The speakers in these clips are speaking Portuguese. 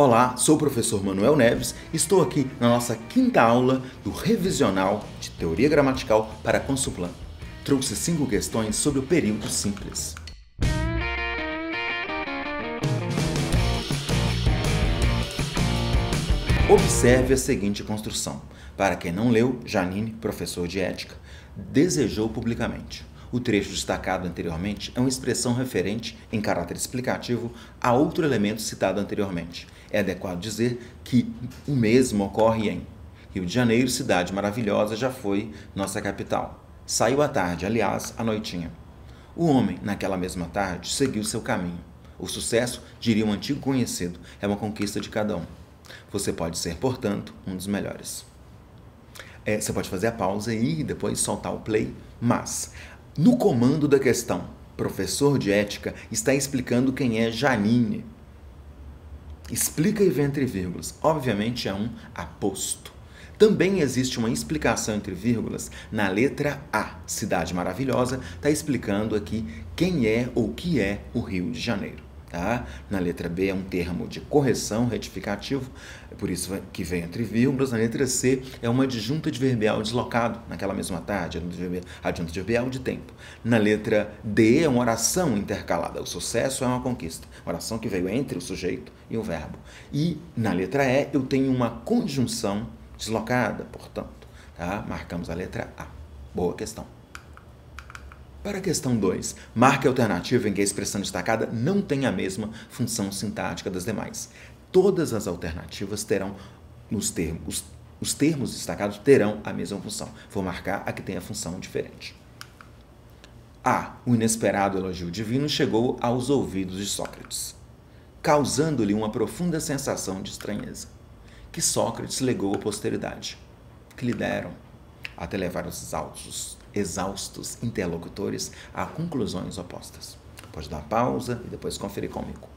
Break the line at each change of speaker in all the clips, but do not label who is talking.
Olá, sou o professor Manuel Neves e estou aqui na nossa quinta aula do Revisional de Teoria Gramatical para Consuplan. Trouxe 5 questões sobre o período simples. Observe a seguinte construção. Para quem não leu, Janine, professor de ética, desejou publicamente. O trecho destacado anteriormente é uma expressão referente, em caráter explicativo, a outro elemento citado anteriormente. É adequado dizer que o mesmo ocorre em Rio de Janeiro, cidade maravilhosa, já foi nossa capital. Saiu à tarde, aliás, à noitinha. O homem, naquela mesma tarde, seguiu seu caminho. O sucesso, diria um antigo conhecido, é uma conquista de cada um. Você pode ser, portanto, um dos melhores. Você pode fazer a pausa e depois soltar o play, mas no comando da questão, professor de ética está explicando quem é Janine. Explica e vê entre vírgulas. Obviamente é um aposto. Também existe uma explicação entre vírgulas na letra A. Cidade maravilhosa está explicando aqui quem é ou que é o Rio de Janeiro. Tá? Na letra B é um termo de correção retificativo, por isso que vem entre vírgulas. Na letra C é uma adjunta adverbial deslocado, naquela mesma tarde, adjunta adverbial de tempo. Na letra D é uma oração intercalada, o sucesso é uma conquista, oração que veio entre o sujeito e o verbo. E na letra E eu tenho uma conjunção deslocada, portanto, tá? Marcamos a letra A. Boa questão. Para a questão 2, marque a alternativa em que a expressão destacada não tem a mesma função sintática das demais. Todas as alternativas terão, os termos destacados terão a mesma função. Vou marcar a que tem a função diferente. A. O inesperado elogio divino chegou aos ouvidos de Sócrates, causando-lhe uma profunda sensação de estranheza, que Sócrates legou à posteridade, que lhe deram, até levar os exaustos interlocutores a conclusões opostas. Pode dar pausa e depois conferir comigo.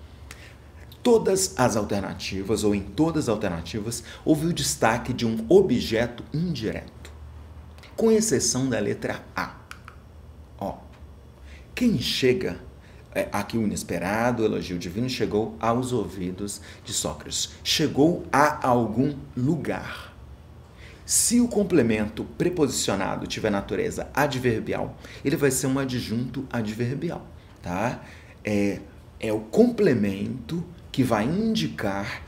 Todas as alternativas, ou em todas as alternativas, houve o destaque de um objeto indireto, com exceção da letra A. Ó, quem chega, aqui o inesperado, o elogio divino, chegou aos ouvidos de Sócrates. Chegou a algum lugar. Se o complemento preposicionado tiver natureza adverbial, ele vai ser um adjunto adverbial, tá? É o complemento que vai indicar,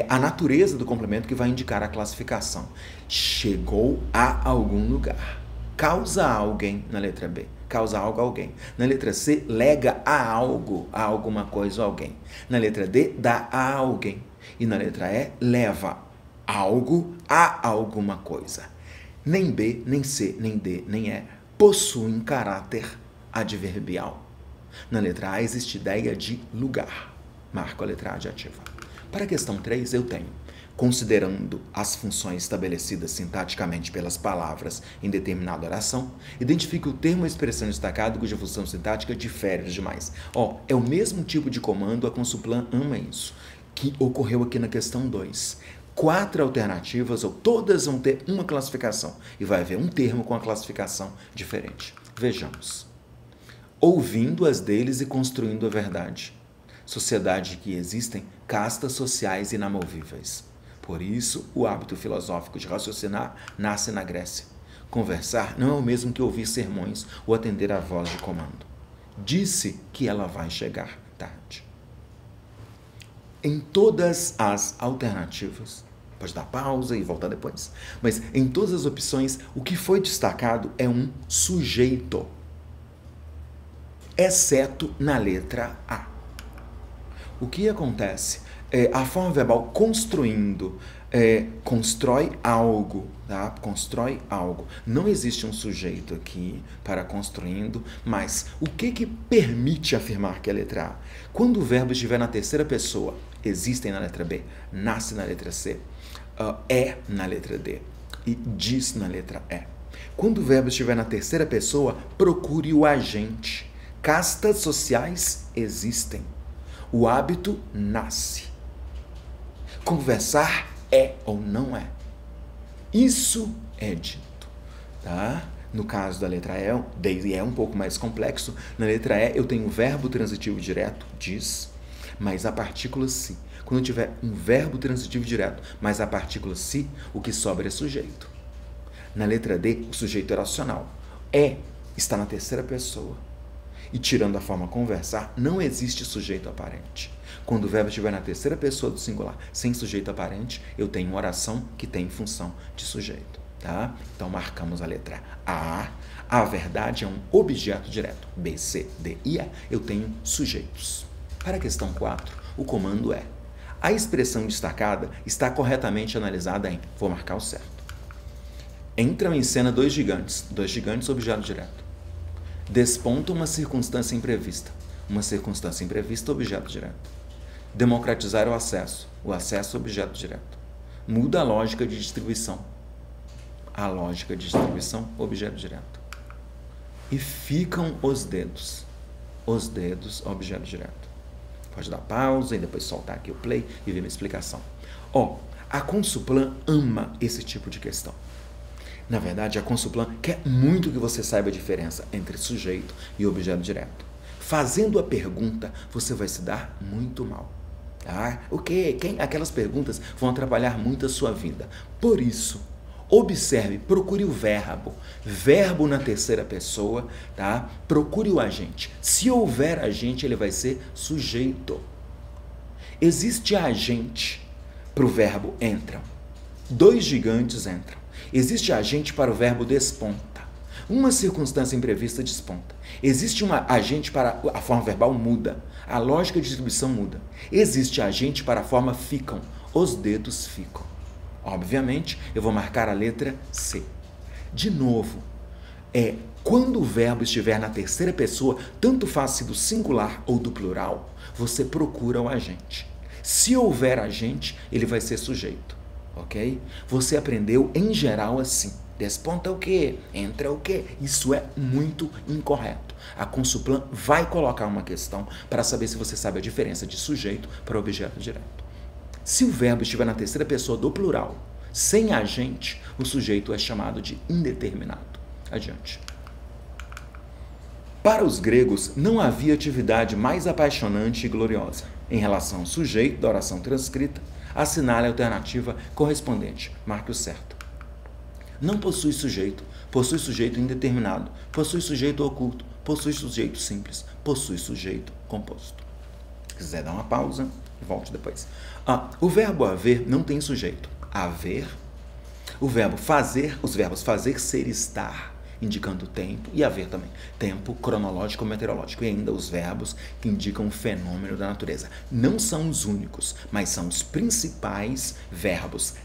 a natureza do complemento que vai indicar a classificação. Chegou a algum lugar. Causa a alguém na letra B. Causa algo a alguém. Na letra C, lega a algo, a alguma coisa ou alguém. Na letra D, dá a alguém. E na letra E, leva algo a alguma coisa. Nem B, nem C, nem D, nem E possuem caráter adverbial. Na letra A existe ideia de lugar. Marco a letra A adjetiva. Para a questão 3, eu tenho, considerando as funções estabelecidas sintaticamente pelas palavras em determinada oração, identifique o termo ou expressão destacado cuja função sintática difere dos demais. É o mesmo tipo de comando, a Consuplan ama isso, que ocorreu aqui na questão 2. 4 alternativas, ou todas vão ter uma classificação, e vai haver um termo com a classificação diferente. Vejamos. Ouvindo as deles e construindo a verdade. Sociedade que existem castas sociais inamovíveis. Por isso, o hábito filosófico de raciocinar nasce na Grécia. Conversar não é o mesmo que ouvir sermões ou atender à voz de comando. Disse que ela vai chegar tarde. Em todas as alternativas, pode dar pausa e voltar depois, mas em todas as opções, o que foi destacado é um sujeito, exceto na letra A. O que acontece? A forma verbal construindo constrói algo, tá? Constrói algo. Não existe um sujeito aqui para construindo, mas o que permite afirmar que é a letra A? Quando o verbo estiver na terceira pessoa, existem na letra B, nasce na letra C, é na letra D e diz na letra E. Quando o verbo estiver na terceira pessoa, procure o agente. Castas sociais existem. O hábito nasce. Conversar é ou não é. Isso é dito, tá? No caso da letra E, é um pouco mais complexo. Na letra E eu tenho o verbo transitivo direto, diz, mas a partícula se. quando tiver um verbo transitivo direto, mas a partícula se, o que sobra é sujeito. Na letra D, o sujeito é racional. Está na terceira pessoa. E tirando a forma conversar, não existe sujeito aparente. Quando o verbo estiver na terceira pessoa do singular, sem sujeito aparente, eu tenho uma oração que tem função de sujeito. Tá? Então, marcamos a letra A. A verdade é um objeto direto. B, C, D e E, eu tenho sujeitos. Para a questão 4, o comando é: a expressão destacada está corretamente analisada em... Vou marcar o certo. Entram em cena dois gigantes, objeto direto. Desponta uma circunstância imprevista, objeto direto. Democratizar o acesso objeto direto. Muda a lógica de distribuição, objeto direto. E ficam os dedos, objeto direto. Pode dar pausa e depois soltar aqui o play e ver minha explicação. A Consuplan ama esse tipo de questão. Na verdade, a Consuplan quer muito que você saiba a diferença entre sujeito e objeto direto. Fazendo a pergunta, você vai se dar muito mal. Tá? Aquelas perguntas vão atrapalhar muito a sua vida. Por isso, observe, procure o verbo na terceira pessoa, tá? Procure o agente. Se houver agente, ele vai ser sujeito. Existe agente para o verbo entram. Dois gigantes entram. Existe agente para o verbo desponta. Uma circunstância imprevista desponta. Existe um agente para a forma verbal muda. A lógica de distribuição muda. Existe agente para a forma ficam. Os dedos ficam. Obviamente, eu vou marcar a letra C. De novo, quando o verbo estiver na terceira pessoa, tanto faz se do singular ou do plural, você procura o agente. Se houver agente, ele vai ser sujeito. Ok? Você aprendeu em geral assim. Desponta o quê? Entra o quê? Isso é muito incorreto. A Consuplan vai colocar uma questão para saber se você sabe a diferença de sujeito para objeto direto. Se o verbo estiver na terceira pessoa do plural, sem agente, o sujeito é chamado de indeterminado. Adiante. Para os gregos, não havia atividade mais apaixonante e gloriosa. Em relação ao sujeito da oração transcrita, assinale a alternativa correspondente. Marque o certo. Não possui sujeito indeterminado, possui sujeito oculto, possui sujeito simples, possui sujeito composto. Se quiser dar uma pausa, volte depois. O verbo haver não tem sujeito. Haver. O verbo fazer, os verbos fazer, ser, estar, indicando tempo, e haver também. Tempo cronológico ou meteorológico. E ainda os verbos que indicam o fenômeno da natureza. Não são os únicos, mas são os principais verbos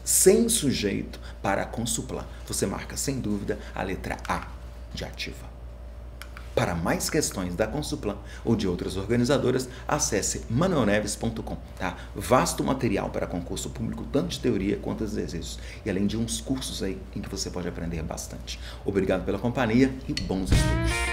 sem sujeito para a Consuplan. Você marca, sem dúvida, a letra A de ativa. Para mais questões da Consuplan ou de outras organizadoras, acesse manuelneves.com. Tá? Vasto material para concurso público, tanto de teoria quanto de exercícios. E além de uns cursos aí em que você pode aprender bastante. Obrigado pela companhia e bons estudos.